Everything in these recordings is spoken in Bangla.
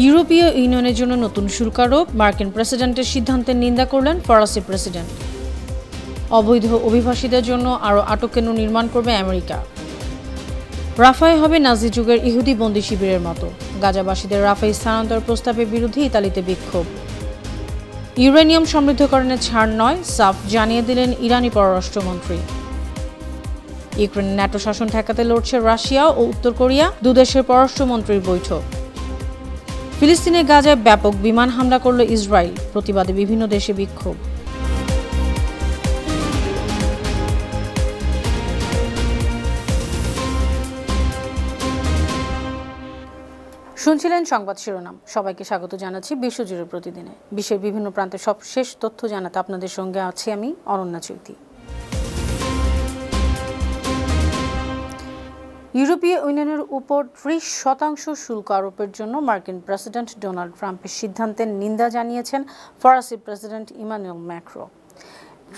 ইউরোপীয় ইউনিয়নের জন্য নতুন শুল্ক আরোপ, মার্কিন প্রেসিডেন্টের সিদ্ধান্তের নিন্দা করলেন ফরাসি প্রেসিডেন্ট। অবৈধ অভিবাসীদের জন্য আরও আটক কেন্দ্র নির্মাণ করবে আমেরিকা। রাফায় হবে নাজি যুগের ইহুদি বন্দী শিবিরের মতো। গাজাবাসীদের রাফায় স্থানান্তর প্রস্তাবের বিরুদ্ধে ইতালিতে বিক্ষোভ। ইউরেনিয়াম সমৃদ্ধকরণে ছাড় নয়, সাফ জানিয়ে দিলেন ইরানি পররাষ্ট্রমন্ত্রী। ইউক্রেন ন্যাটো শাসন ঠেকাতে লড়ছে রাশিয়া ও উত্তর কোরিয়া, দুদেশের পররাষ্ট্রমন্ত্রীর বৈঠক। ফিলিস্তিনের গাজায় ব্যাপক বিমান হামলা করল ইসরায়েল, প্রতিবাদে বিভিন্ন দেশে বিক্ষোভ। শুনছিলেন সংবাদ শিরোনাম। সবাইকে স্বাগত জানাচ্ছি বিশ্বজুড়ে প্রতিদিনে। বিশ্বের বিভিন্ন প্রান্তের সব শেষ তথ্য জানাতে আপনাদের সঙ্গে আছি আমি অনন্যা চৈতি। ইউরোপীয় ইউনিয়নের উপর 30% শুল্ক আরোপের জন্য মার্কিন প্রেসিডেন্ট ডোনাল্ড ট্রাম্পের সিদ্ধান্তের নিন্দা জানিয়েছেন ফরাসি প্রেসিডেন্ট ইমানুয়েল ম্যাক্রো।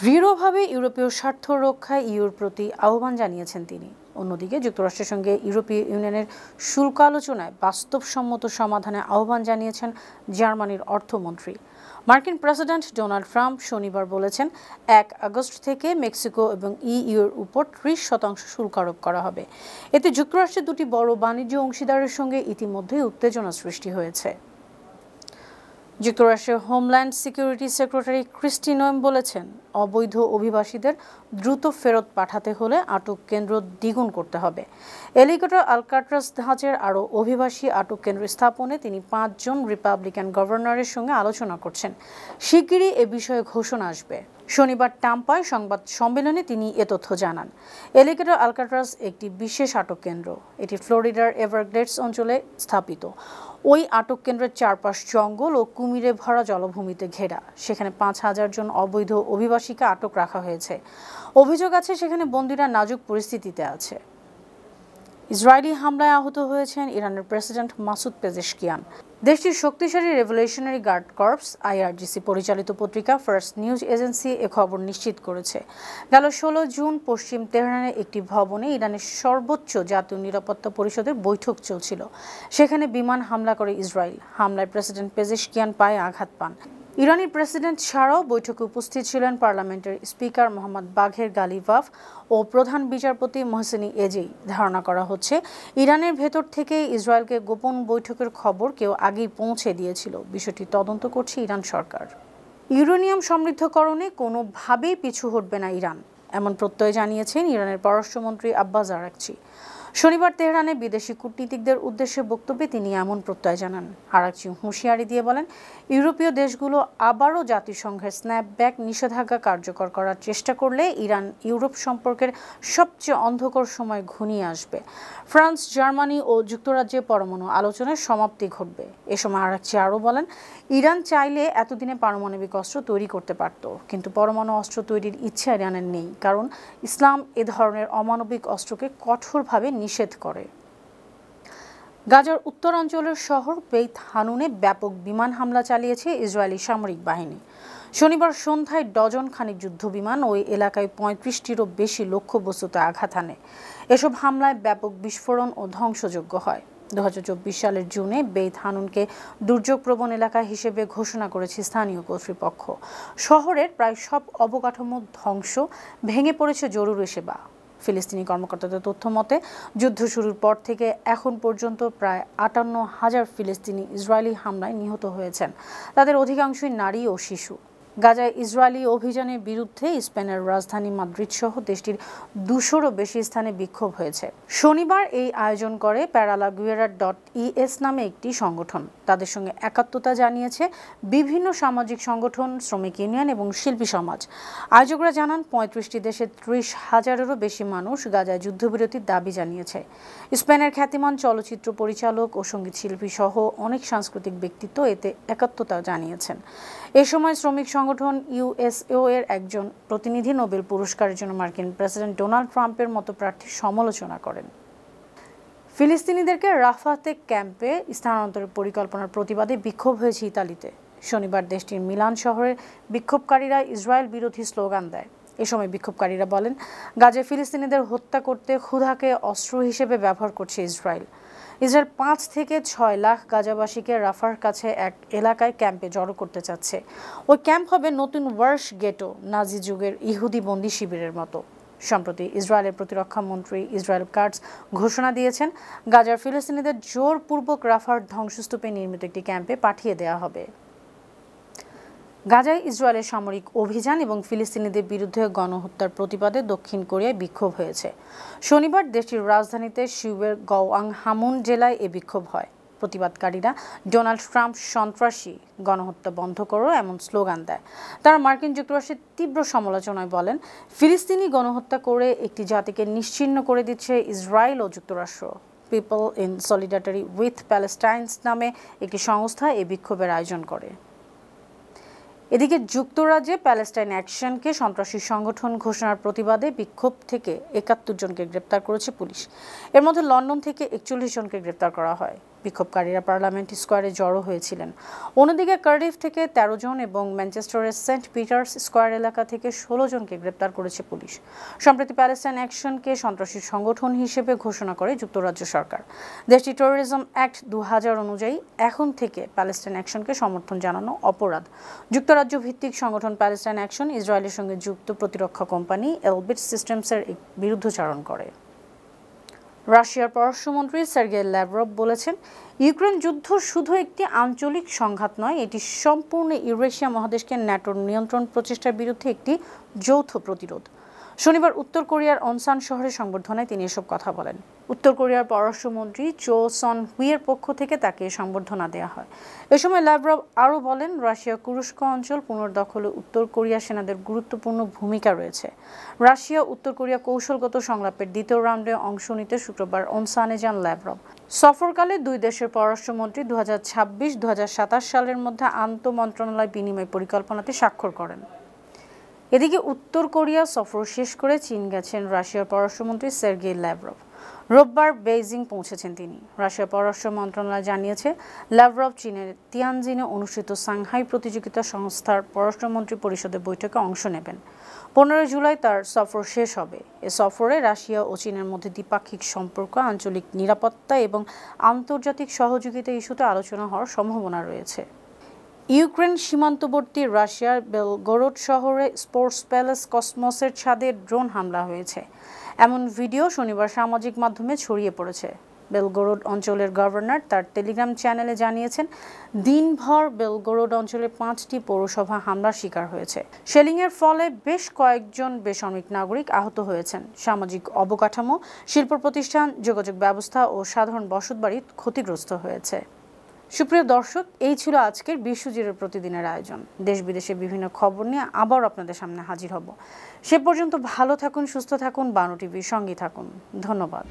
দৃঢ়ভাবে ইউরোপীয় স্বার্থ রক্ষায় ইউর প্রতি আহ্বান জানিয়েছেন তিনি। অন্যদিকে যুক্তরাষ্ট্রের সঙ্গে ইউরোপীয় ইউনিয়নের শুল্ক আলোচনায় বাস্তবসম্মত সমাধানে আহ্বান জানিয়েছেন জার্মানির অর্থমন্ত্রী। মার্কিন প্রেসিডেন্ট ডোনাল্ড ট্রাম্প শনিবার বলেছেন 1 আগস্ট থেকে মেক্সিকো এবং ইইউর উপর 30% শুল্ক আরোপ করা হবে। এতে যুক্তরাষ্ট্রের দুটি বড় বাণিজ্য অংশীদারের সঙ্গে ইতিমধ্যেই উত্তেজনা সৃষ্টি হয়েছে। যুক্তরাষ্ট্রের homeland security secretary Kristi Noem বলেছেন, অবৈধ অভিবাসীদের দ্রুত ফেরত পাঠাতে হলে আটক কেন্দ্র দ্বিগুণ করতে হবে। এলিগেটর আলকাট্রাস ধাঁচের আরও অভিবাসী আটক কেন্দ্র স্থাপনে তিনি 5 জন রিপাবলিকান গভর্নরের সঙ্গে আলোচনা করছেন। শিগগিরই এ বিষয়ে ঘোষণা আসবে। শনিবার টাম্পায় সংবাদ সম্মেলনে তিনি এ তথ্য জানান। এলিগেটর আলকাট্রাস একটি বিশেষ আটক কেন্দ্র। এটি ফ্লোরিডার এভারগ্লেডস অঞ্চলে স্থাপিত। ওই আটক কেন্দ্রের চারপাশ জঙ্গল ও কুমিরে ভরা জলভূমিতে ঘেরা। সেখানে 5000 জন অবৈধ অভিবাসীকে আটক রাখা হয়েছে। অভিযোগ আছে সেখানে বন্দীরা নাজুক পরিস্থিতিতে আছে। ইসরায়েলি হামলায় আহত হয়েছেন ইরানের প্রেসিডেন্ট মাসুদ পেজেশকিয়ান। দেশটির শক্তিশালী রেভলিউশনারি গার্ড কর্পস IRGC পরিচালিত পত্রিকা ফার্স্ট নিউজ এজেন্সি এ খবর নিশ্চিত করেছে। গেল 16 জুন পশ্চিম তেহরানের একটি ভবনে ইরানের সর্বোচ্চ জাতীয় নিরাপত্তা পরিষদের বৈঠক চলছিল। সেখানে বিমান হামলা করে ইসরায়েল। হামলায় প্রেসিডেন্ট পেজেশকিয়ান পায়ে আঘাত পান। ইরানি প্রেসিডেন্ট ছাড়াও বৈঠকে উপস্থিত ছিলেন পার্লামেন্টের স্পিকার মোহাম্মদ বাঘের গালিভাভ ও প্রধান বিচারপতি মোহসেনি এজেই। ধারণা করা হচ্ছে ইরানের ভেতর থেকে ইসরায়েলকে গোপন বৈঠকের খবর কেউ আগেই পৌঁছে দিয়েছিল। বিষয়টি তদন্ত করছে ইরান সরকার। ইউরেনিয়াম সমৃদ্ধকরণে কোনোভাবেই পিছু হটবে না ইরান, এমন প্রত্যয় জানিয়েছেন ইরানের পররাষ্ট্রমন্ত্রী আব্বাস আরাকচি। শনিবার তেহরানে বিদেশি কূটনীতিকদের উদ্দেশ্যে বক্তব্যে তিনি এমন প্রত্যয় জানান। আরাকচি হুঁশিয়ারি দিয়ে বলেন, ইউরোপীয় দেশগুলো আবারও জাতিসংঘের স্ন্যাপব্যাক নিষেধাজ্ঞা কার্যকর করার চেষ্টা করলে ইরান ইউরোপ সম্পর্কের সবচেয়ে অন্ধকার সময় ঘনিয়ে আসবে। ফ্রান্স, জার্মানি ও যুক্তরাজ্যে পরমাণু আলোচনার সমাপ্তি ঘটবে। এ সময় আরাকচি আরও বলেন, ইরান চাইলে এতদিনে পারমাণবিক অস্ত্র তৈরি করতে পারত, কিন্তু পরমাণু অস্ত্র তৈরির ইচ্ছা ইরানের নেই, কারণ ইসলাম এ ধরনের অমানবিক অস্ত্রকে কঠোরভাবে নিষেধ করে। গাজার উত্তরাঞ্চলের শহর বেইত হানুনে ব্যাপক বিমান হামলা চালিয়েছে ইসরায়েলি সামরিক বাহিনী। শনিবার সন্ধ্যায় ডজন খানিক যুদ্ধবিমান ওই এলাকায় 35টিরও বেশি লক্ষ্যবস্তুতে আঘাত হানে। এসব হামলায় ব্যাপক বিস্ফোরণ ও ধ্বংসযজ্ঞ হয়। 2024 সালের জুনে বেইত হানুনকে দুর্যোগপ্রবণ এলাকা হিসেবে ঘোষণা করেছে স্থানীয় কর্তৃপক্ষ। শহরের প্রায় সব অবকাঠামো ধ্বংস, ভেঙে পড়েছে জরুরি সেবা। ফিলিস্তিনি কর্মকর্তাদের তথ্য মতে যুদ্ধ শুরুর পর থেকে এখন পর্যন্ত প্রায় 58,000 ফিলিস্তিনি ইসরায়েলি হামলায় নিহত হয়েছেন। তাদের অধিকাংশই নারী ও শিশু। গাজায় ইসরায়েলি অভিযানের বিরুদ্ধে স্পেনের রাজধানী মাদ্রিদ সহ দেশটির 200-রও বেশি স্থানে বিক্ষোভ হয়েছে। শনিবার এই আয়োজন করে paralaguerra.es নামে একটি সংগঠন। তাদের সঙ্গে একাত্মতা জানিয়েছে বিভিন্ন সামাজিক সংগঠন, শ্রমিক ইউনিয়ন এবং শিল্পী সমাজ। আয়োজকরা জানান 35টি দেশের 30,000-এরও বেশি মানুষ গাজায় যুদ্ধবিরতির দাবি জানিয়েছে। স্পেনের খ্যাতিমান চলচ্চিত্র পরিচালক ও সঙ্গীত শিল্পী সহ অনেক সাংস্কৃতিক ব্যক্তিত্ব এতে একাত্মতা জানিয়েছেন। এ সময় শ্রমিক সংগঠন USO এর একজন প্রতিনিধি নোবেল পুরস্কারের জন্য মার্কিন প্রেসিডেন্ট ডোনাল্ড ট্রাম্পের মতো প্রার্থীর সমালোচনা করেন। ফিলিস্তিনিদেরকে রাফাতে ক্যাম্পে স্থানান্তরের পরিকল্পনার প্রতিবাদে বিক্ষোভ হয়েছে ইতালিতে। শনিবার দেশটির মিলান শহরে বিক্ষোভকারীরা ইসরায়েল বিরোধী স্লোগান দেয়। এ সময় বিক্ষোভকারীরা বলেন, গাজায় ফিলিস্তিনিদের হত্যা করতে ক্ষুধাকে অস্ত্র হিসেবে ব্যবহার করছে ইসরায়েল। ইসরায়েল 5 থেকে 6 লাখ গাজাবাসীকে রাফার কাছে এক এলাকায় ক্যাম্পে জড়ো করতে চাচ্ছে। ওই ক্যাম্প হবে নতুন ওয়ার্শ গেটো, নাজি যুগের ইহুদি বন্দি শিবিরের মতো। সম্প্রতি ইসরায়েলের প্রতিরক্ষা মন্ত্রী ইসরায়েল কাটজ ঘোষণা দিয়েছেন, গাজার ফিলিস্তিনিদের জোরপূর্বক রাফার ধ্বংসস্তূপে নির্মিত একটি ক্যাম্পে পাঠিয়ে দেওয়া হবে। গাজায় ইসরায়েলের সামরিক অভিযান এবং ফিলিস্তিনিদের বিরুদ্ধে গণহত্যার প্রতিবাদে দক্ষিণ কোরিয়ায় বিক্ষোভ হয়েছে। শনিবার দেশটির রাজধানীতে সিউয়ের গওয়াং হামুন জেলায় এ বিক্ষোভ হয়। প্রতিবাদকারীরা ডোনাল্ড ট্রাম্প সন্ত্রাসী, গণহত্যা বন্ধ করো এমন স্লোগান দেয়। তারা মার্কিন যুক্তরাষ্ট্রের তীব্র সমালোচনায় বলেন, ফিলিস্তিনি গণহত্যা করে একটি জাতিকে নিশ্চিহ্ন করে দিচ্ছে ইসরায়েল ও যুক্তরাষ্ট্র। পিপল ইন সলিডারিটি উইথ প্যালেস্টাইনস নামে একটি সংস্থা এই বিক্ষোভের আয়োজন করে। এদিকে যুক্তরাজ্যে প্যালেস্টাইন অ্যাকশনকে সন্ত্রাসী সংগঠন ঘোষণার প্রতিবাদে বিক্ষোভ থেকে ৭১ জনকে গ্রেপ্তার করেছে পুলিশ। এর মধ্যে লন্ডন থেকে ৪১ জনকে গ্রেপ্তার করা হয়। বিক্ষোভকারীরা পার্লামেন্ট স্কোয়ারে জড়ো হয়েছিলেন। অন্যদিকে কার্ডিফ থেকে ১৩ জন এবং ম্যানচেস্টারের সেন্ট পিটার্স স্কোয়ার এলাকা থেকে ১৬ জনকে গ্রেপ্তার করেছে পুলিশ। সম্প্রতি প্যালেস্টাইন অ্যাকশনকে সন্ত্রাসী সংগঠন হিসেবে ঘোষণা করে যুক্তরাজ্য সরকার। দেশটির টেরোরিজম অ্যাক্ট ২০০০ অনুযায়ী এখন থেকে প্যালেস্টাইন অ্যাকশনকে সমর্থন জানানো অপরাধ। যুক্তরাজ্য ভিত্তিক সংগঠন প্যালেস্টাইন অ্যাকশন ইসরায়েলের সঙ্গে যুক্ত প্রতিরক্ষা কোম্পানি এলবিট সিস্টেমসের বিরুদ্ধাচরণ করে। রাশিয়ার পররাষ্ট্রমন্ত্রী সার্গেই ল্যাভরভ বলেছেন, ইউক্রেন যুদ্ধ শুধু একটি আঞ্চলিক সংঘাত নয়, এটি সম্পূর্ণ ইউরেশিয়া মহাদেশকে ন্যাটোর নিয়ন্ত্রণ প্রচেষ্টার বিরুদ্ধে একটি যৌথ প্রতিরোধ। শনিবার উত্তর কোরিয়ার অনসান শহরে সংবর্ধনায় তিনি এসব কথা বলেন। উত্তর কোরিয়ার পররাষ্ট্রমন্ত্রী চো সন হুইয়ের পক্ষ থেকে তাকে সংবর্ধনা দেওয়া হয়। এ সময় ল্যাভরভ আরও বলেন, রাশিয়া কুরস্ক অঞ্চল পুনর্দখলে উত্তর কোরিয়া সেনাদের গুরুত্বপূর্ণ ভূমিকা রয়েছে। রাশিয়া উত্তর কোরিয়া কৌশলগত সংলাপের দ্বিতীয় রাউন্ডে অংশ নিতে শুক্রবার অনসানে যান ল্যাভরভ। সফরকালে দুই দেশের পররাষ্ট্রমন্ত্রী ২০২৬-২০২৭ সালের মধ্যে আন্তঃমন্ত্রণালয় বিনিময় পরিকল্পনাতে স্বাক্ষর করেন। এদিকে উত্তর কোরিয়া সফর শেষ করে চীন গেছেন রাশিয়ার পররাষ্ট্রমন্ত্রী সার্গেই ল্যাভরভ। রোববার বেইজিং পৌঁছেছেন তিনি। রাশিয়ার পররাষ্ট্র মন্ত্রণালয় জানিয়েছে, ল্যাভরভ চীনের তিয়ানজিনে অনুষ্ঠিত সাংহাই প্রতিযোগিতা সংস্থার পররাষ্ট্রমন্ত্রী পরিষদের বৈঠকে অংশ নেবেন। ১৫ জুলাই তার সফর শেষ হবে। এ সফরে রাশিয়া ও চীনের মধ্যে দ্বিপাক্ষিক সম্পর্ক, আঞ্চলিক নিরাপত্তা এবং আন্তর্জাতিক সহযোগিতা ইস্যুতে আলোচনা হওয়ার সম্ভাবনা রয়েছে। ইউক্রেন সীমান্তবর্তী রাশিয়ার বেলগোরোড শহরে স্পোর্টস প্যালেস কসমসের ছাদে ড্রোন হামলা হয়েছে। এমন ভিডিও শনিবার সামাজিক মাধ্যমে ছড়িয়ে পড়েছে। বেলগোরোড অঞ্চলের গভর্নর তার টেলিগ্রাম চ্যানেলে জানিয়েছেন, দিনভর বেলগোরোড অঞ্চলে 5টি পৌরসভা হামলার শিকার হয়েছে। শেলিংয়ের ফলে বেশ কয়েকজন বেসামরিক নাগরিক আহত হয়েছেন। সামাজিক অবকাঠামো, শিল্প প্রতিষ্ঠান, যোগাযোগ ব্যবস্থা ও সাধারণ বসতবাড়ি ক্ষতিগ্রস্ত হয়েছে। সুপ্রিয় দর্শক, এই ছিল আজকের বিশ্বজুড়ে প্রতিদিনের আয়োজন। দেশ বিদেশের বিভিন্ন খবর নিয়ে আবার আপনাদের সামনে হাজির হব। সে পর্যন্ত ভালো থাকুন, সুস্থ থাকুন, বানু টিভির সঙ্গে থাকুন। ধন্যবাদ।